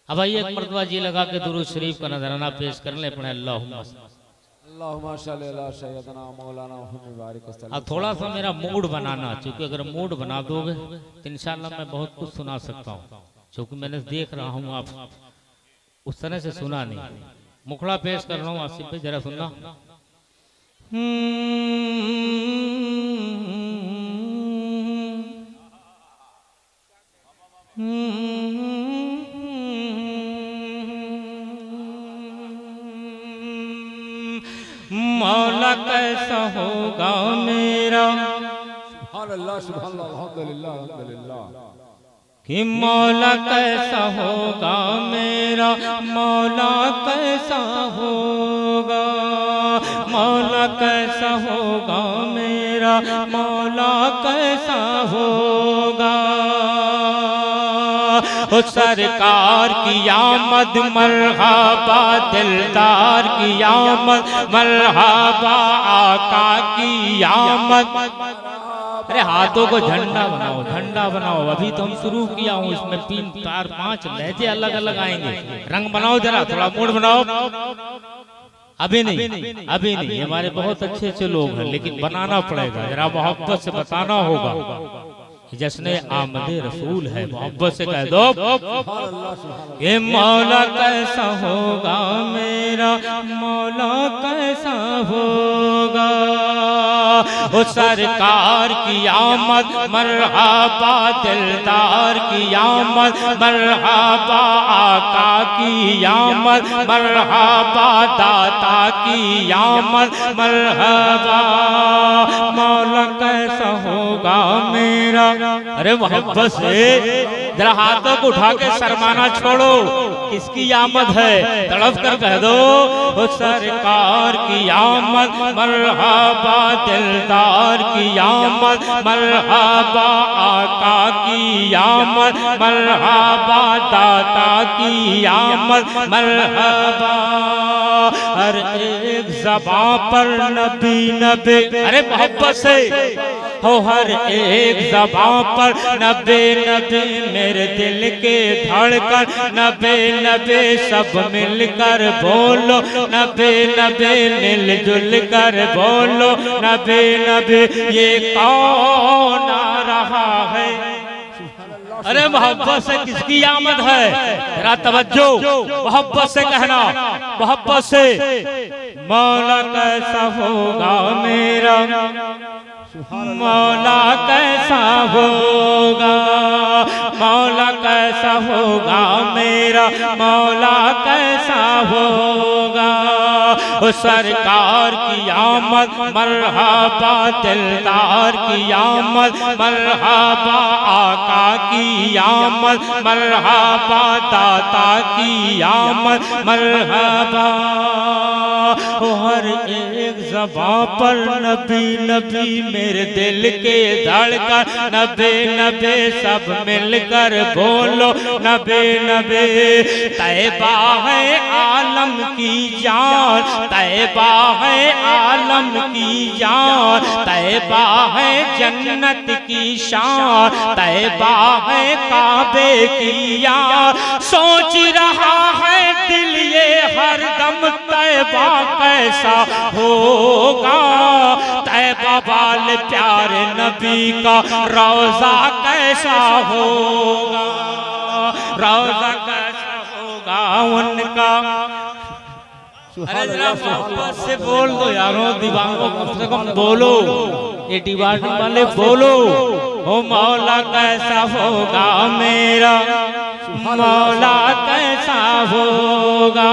अब आइए एक मर्तबा जी लगा के दुरूद शरीफ का नजराना पेश कर ले। पढ़े अब थोड़ा सा मेरा मूड बनाना, क्योंकि अगर मूड बना दोगे तो इंशाल्लाह मैं बहुत कुछ सुना सकता हूँ, क्योंकि मैंने देख रहा हूँ आप उस तरह से सुना नहीं। मुखड़ा पेश कर रहा हूँ आसिफ भाई, जरा सुनना। मौला कैसा होगा मेरा, कि मौला कैसा होगा मेरा, मौला कैसा होगा, मौला कैसा होगा मेरा, मौला कैसा होगा। ओ सरकार की आमद मरहबा, दिलदार की आमद मरहबा, आका की आमद। अरे हाथों को झंडा बनाओ, झंडा बनाओ। अभी तो हम शुरू किया हूँ, इसमें 3 4 5 लहजे अलग अलग आएंगे। रंग बनाओ, जरा थोड़ा मूड बनाओ। अभी नहीं, अभी नहीं, हमारे बहुत अच्छे अच्छे लोग हैं, लेकिन बनाना पड़ेगा, जरा मोहब्बत से बताना होगा। जश्न आमदे रसूल है, मोहब्बत से कह दो ये मौला कैसा होगा मेरा, मौला कैसा होगा। ओ सरकार की आमद मरहबा, दिलदार की आमद मरहबा, आका की आमद मरहबा, दाता की आमद मरहबा। मौला कैसा होगा मेरा। अरे मोहब्बत से जरा हाथों को उठा के शर्माना छोड़ो, किसकी आमद है, तड़प कर कह दो वो सरकार की आमद मरहबा, दिलदार की आमद मरहबा, आका की आमद मरहबा, दाता की आमद मरहबा। हर एक ज़बां पर नबी नबी, अरे मोहब्बत से हो, हर एक ज़बां पर नबे नबे, मेरे दिल के धड़कन नबे नबे, सब मिलकर बोलो नबे नबे, मिलजुल कर बोलो नबे नबे। ये कौन आ रहा है। अरे मोहब्बत से किसकी आमद है, जरा तवज्जो, मोहब्बत से कहना, मोहब्बत से। मौला कैसा होगा मेरा, मौला कैसा होगा, मौला कैसा होगा मेरा, मौला कैसा होगा। ओ सरकार की आमद मरहबा, दिलदार की आमद मरहबा, आका की आमद मरहबा, दाता की आमद मरहबा। हर एक ज़बां पर नबी नबी, मेरे दिल के धड़कन नबे नबे, सब मिलकर बोलो नबे नबे। तैबा है आलम की जान, तैबा है आलम की जान, तैबा है जन्नत की शान, तैबा है काबे की यार। सोच रहा है दिल ये हरदम तैबा कैसा होगा, तैबा वाले प्यारे नबी का रोजा कैसा होगा, रोजा कैसा होगा उनका। अरे जरा मोहब्बत से बोल दो यारों, दीवानों कम से कम बोलो, ये दीवाने वाले बोलो। ओ मौला कैसा होगा मेरा, मौला कैसा होगा।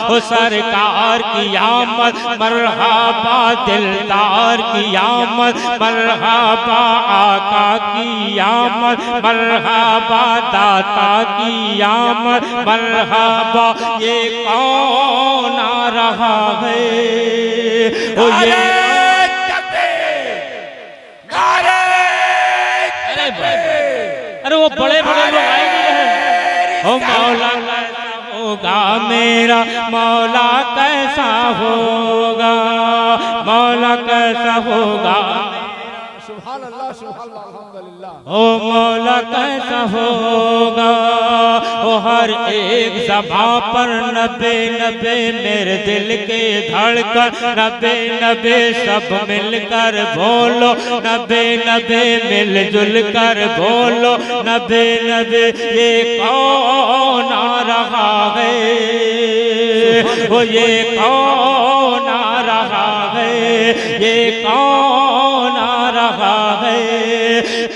ओ सरकार की आमद मरहबा, दिलदार की आमद मरहबा, आका की आमद मरहबा, दाता की आमद मरहबा। ये कौन आ रहा है, ओ ये अरे वो बड़े बड़े लोग आएंगे। ओ मौला कैसा होगा मेरा, मौला कैसा होगा, मौला कैसा होगा। ओ मौला कैसा होगा, ओ हर एक ज़बां पर नबे नबे मेरे दिल के धड़कन, नबे नबे सब मिलकर बोलो, नबे नबे मिलजुल कर बोलो, नबे नबे ये कौन आ रहा है, वो ये कौन आ रहा है, ये कौन आ रहा है।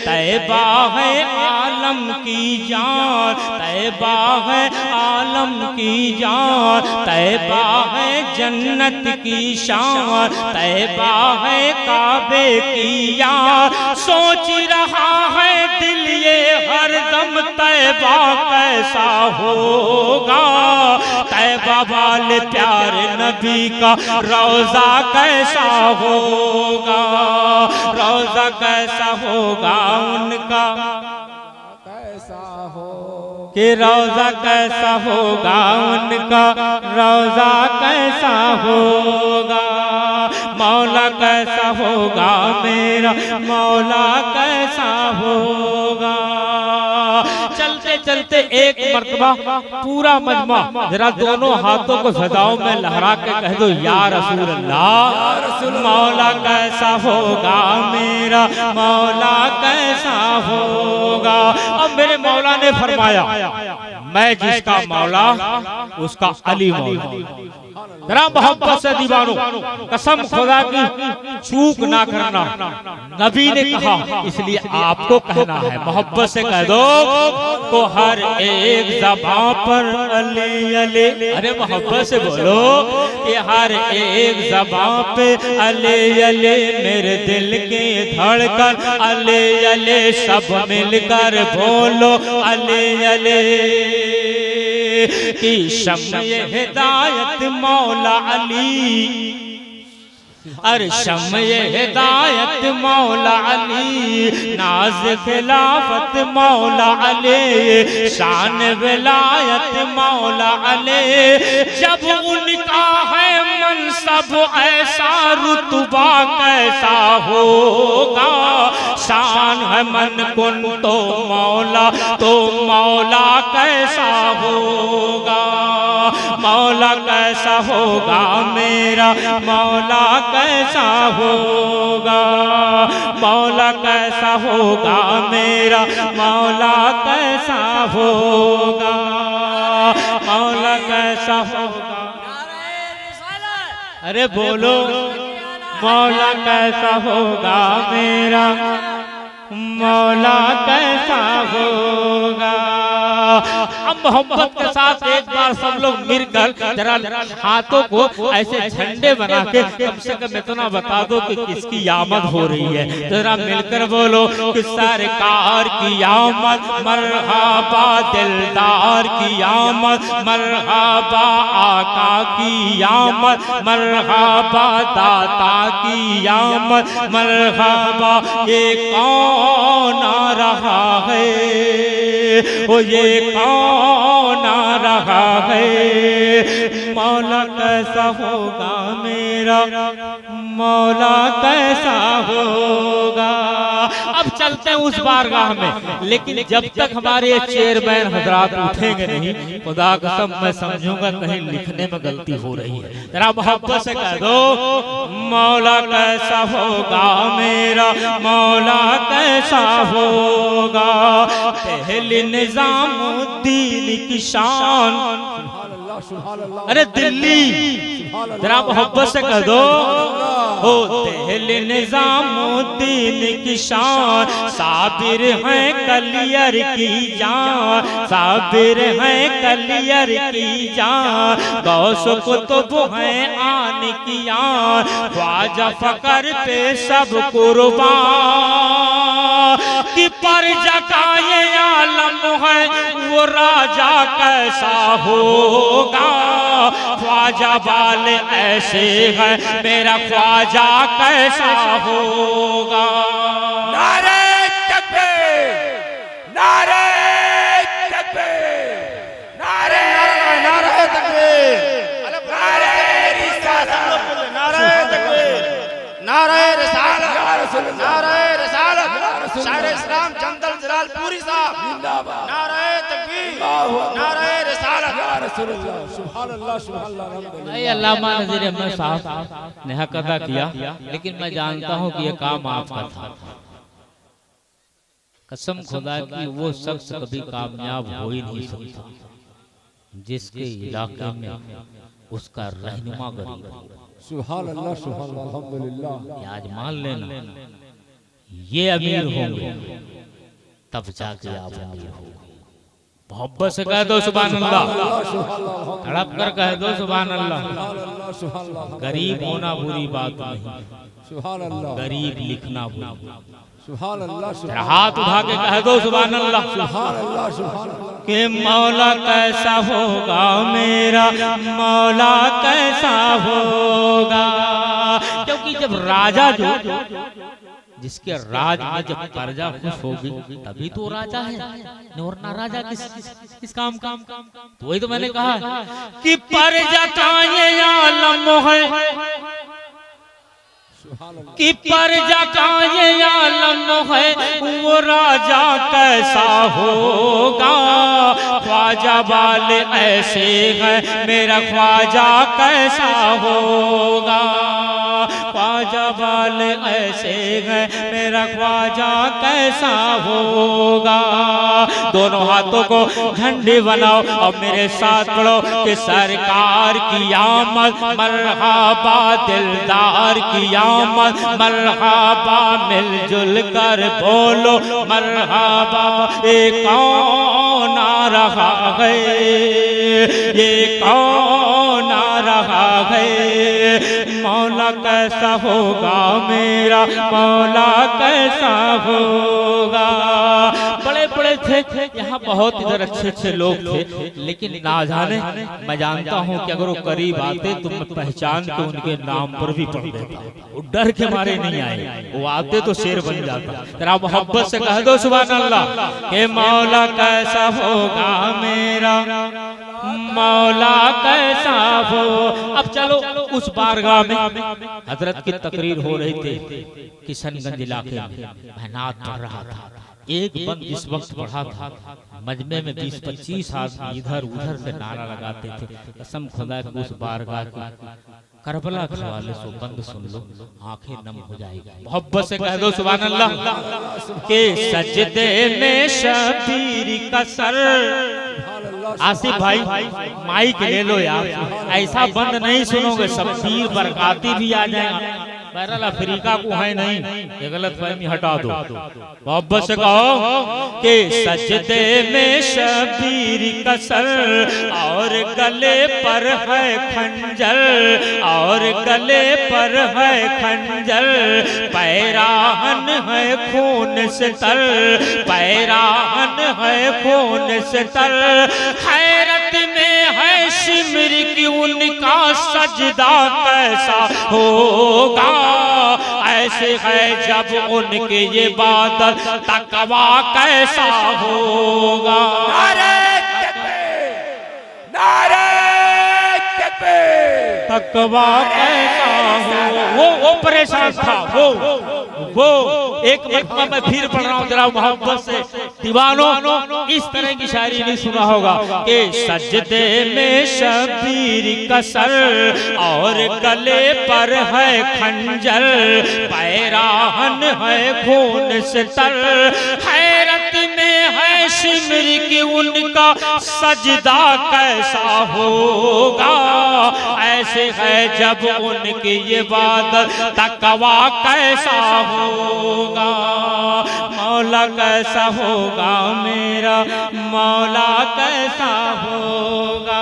तैबा है आलम की जान, तैबा है आलम की जान, तैबा है जन्नत की शान, तैबा है काबे की यार। सोच रहा है दिल ये हरदम तैबा कैसा होगा, तैबा वाले प्यारे नबी का रोजा कैसा होगा, रोजा कैसा होगा उनका, कैसा हो कि रोजा कैसा होगा उनका, रोजा कैसा होगा। मौला कैसा होगा मेरा, मौला कैसा होगा। चलते चलते एक मर्तबा पूरा मजमा जरा दोनों हाथों को सदाओं में लहरा के कह दो या रसूल अल्लाह। मौला कैसा होगा मेरा, मौला कैसा होगा। अब मेरे मौला ने फरमाया मैं जिसका मौला उसका अली मौला। जरा मोहब्बत से दीवानों, कसम खुदा की चूक ना करना, नबी ने कहा इसलिए आपको कहना है। मोहब्बत से कह दो तो हर एक ज़बां पर अली अली, अरे मोहब्बत से बोलो कि हर एक ज़बां पे अली अली मेरे दिल के धड़कन, अली अली सब मिलकर बोलो अली अली की शम्ए हिदायत मौला अली, अरे शम्ए हिदायत मौला अली, नाज खिलाफत मौला अली, शान विलायत मौला अली। जब उनका है मनसब ऐसा रुतबा कैसा होगा, शान है मन कुन तो मौला कैसा होगा। मौला कैसा होगा मेरा, मौला कैसा होगा। मौला कैसा होगा मेरा, मौला कैसा होगा। मौला कैसा होगा, अरे बोलो मौला कैसा होगा मेरा, मौला कैसा होगा। अब मोहब्बत के साथ एक बार सब लोग मिलकर जरा हाथों को ऐसे झंडे बना के कम से कम इतना बता दो कि किसकी आमद हो रही है। जरा मिलकर बोलो कि सरकार की आमद, मरहबा दिलदार की आमद, मरहबा आका की आमद, मरहबा दाता की आमद, मरहबा ये कौन आ रहा है, ओ ये कौन आ रहा है। मौला कैसा होगा मेरा, मौला कैसा होगा। अब चलते हैं उस बारगाह में, लेकिन जब तक हमारे चेयरमैन हजरात उठेंगे नहीं, खुदा कसम मैं समझूंगा कहीं लिखने में गलती हो रही है। जरा मोहब्बत से कह दो मौला कैसा होगा मेरा, मौला कैसा होगा। पहले निजामुद्दीन की शान, अरे दिल्ली जरा मोहब्बत से कह दो हो पहले निजामुद्दीन की शान। साबिर हैं कलियर की जान, साबिर हैं कलियर की जान। गौस कुतुब हैं आन की आन, ख्वाजा फकर पे सब कुर्बान। कि पर जकाए आलम है वो राजा कैसा होगा। ख्वाजा वाले ऐसे हैं मेरा ख्वाजा कैसा होगा। नारे तकबीर, नारे तकबीर, नारे नारे तकबीर, नारे रिसालत, नारे तकबीर, नारे रिसालत, नारे रिसालत शायर इस्लाम जंदल जलालपुरी साहब जिंदाबाद नारे तकबीर नारे रिसालत सुभान अल्लाह सुभान अल्लाह। अल्लामा नज़ीर अहमद साहब ने हक अदा किया, लेकिन मैं जानता हूँ कि यह काम आपका था। कसम खुदा की वो शख्स कभी कामयाब हो ही नहीं सकता जिसके इलाके में उसका रहनुमा गरीब हो। सुभान अल्लाह सुभान अल्लाह अल्हम्दुलिल्लाह। ये आज मान लेना, ये अमीर होंगे तब जाके आप अमीर हो। मोहब्बत से कह दो सुभान अल्लाह, तड़प कर कह दो सुभान अल्लाह। गरीब होना बुरी बात नहीं, सुभान अल्लाह गरीब लिखना बुरी। सुभान अल्लाह हाथ उठा के कह दो सुभान अल्लाह। सुभान अल्लाह सुभान अल्लाह। कि मौला कैसा होगा मेरा, मौला कैसा होगा। क्योंकि जब राजा जो जिसके राज में जब प्रजा खुश होगी तभी तो राजा है, वरना राजा किस काम का। तो वही तो मैंने कहा कि प्रजा का ये आलम है, कि प्रजा का ये आलम है, वो राजा कैसा होगा। ख्वाजा वाले ऐसे हैं, मेरा ख्वाजा कैसा होगा। ख्वाजा वाले ऐसे हैं, मेरा ख्वाजा कैसा होगा। दोनों हाथों को झंडे बनाओ और मेरे साथ पढ़ो कि सरकार की आमद मरहबा, दिलदार की आमद मरहबा, मिलजुल कर बोलो मरहबा। ये कौन आ रहा है, ये कौन आ रहा है। मौला कैसा होगा मेरा, मौला कैसा होगा। बड़े बड़े थे यहाँ, बहुत इधर अच्छे अच्छे लोग थे, लेकिन ना जाने मैं जानता हूँ कि अगर वो करीब आते तो मैं पहचान के उनके नाम पर भी पढ़ देता। वो डर के मारे नहीं आए, वो आते तो शेर बन जाता। तेरा मोहब्बत से कह दो सुभान अल्लाह कि मौला कैसा होगा मेरा, मौला कैसा हो। अब चलो उस बारगाह में हजरत की तकरीर हो रही थी किशनगंज इलाके में, मैं नात पढ़ रहा था। एक बंद जिस वक्त पढ़ा था, मजमे में 20-25 आदमी इधर उधर से नारा लगाते थे। कसम खुदा की उस बारगाह की करबला के हवाले से बंद सुन लो, आंखें नम हो जाएगी। मोहब्बत से कह दो सुभान अल्लाह के सजदे में शबीर का सर। आसिफ भाई माइक ले लो यार, ऐसा बंद नहीं सुनोगे, शबीर बरकाती भी आ जाएगा। बहरहाल अफ्रीका को है नहीं, ये गलत फहमी हटा दो। मोहब्बत से कहो कि सजदे में शबीर का सर, और गले पर है खंजर, और गले पर है खंजर। पैराहन है खून से तर, पैराहन है खून से तर। हैरत में है शिमर की उनका सजदा कैसा होगा। ऐसे है जब उनके ये बादल, तकवा कैसा होगा। नारे तकबीर, नारे तकबीर। तकवा कैसा हो। वो परेशान था, वो एक मरतबा मैं फिर पढ़ रहा हूँ जरा मोहब्बत से। दीवानों इस तरह की शायरी नहीं सुना होगा कि सजदे में शबीर का सर, और गले पर है खंजर। पैराहन है खून से तर, हैरत में है शिमर की उनका सजदा कैसा होगा। ऐसे है जब उनके ये बादल, तकवा कैसा होगा। मौला कैसा होगा मेरा, मौला कैसा होगा।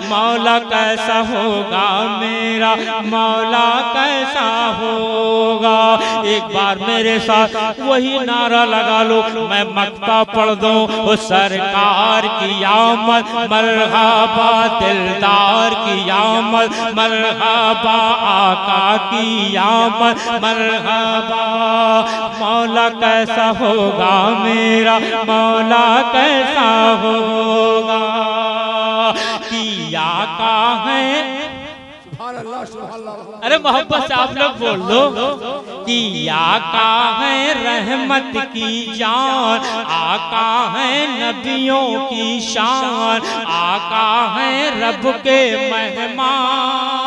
मौला कैसा होगा मेरा, मौला कैसा होगा। एक बार मेरे साथ वही नारा लगा लो, मैं मक्ता पढ़ दूं। सरकार की आमद मरहबा, दिलदार की आमद मरहबा, आका की आमद मरहबा। मौला कैसा होगा मेरा, मौला कैसा होगा। किया का है। सुभान अल्लाह सुभान अल्लाह। अरे मोहब्बत से आप लोग बोल दो कि आका है रहमत की जान, आका है नबियों की शान, आका है रब के मेहमान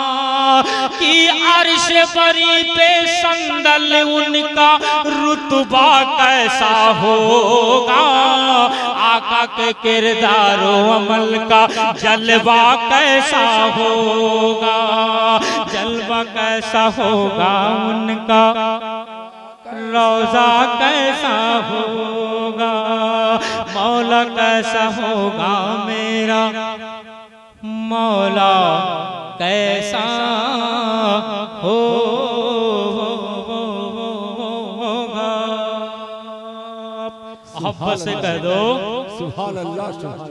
की अर्श बरी पे संदल उनका रुतबा कैसा होगा, आका के किरदारो अमल का जलवा कैसा होगा, जलवा कैसा होगा उनका, रोजा कैसा होगा, मौला कैसा होगा मेरा मौला कैसा होगा। अब बस कह दो सुभान अल्लाह सुभान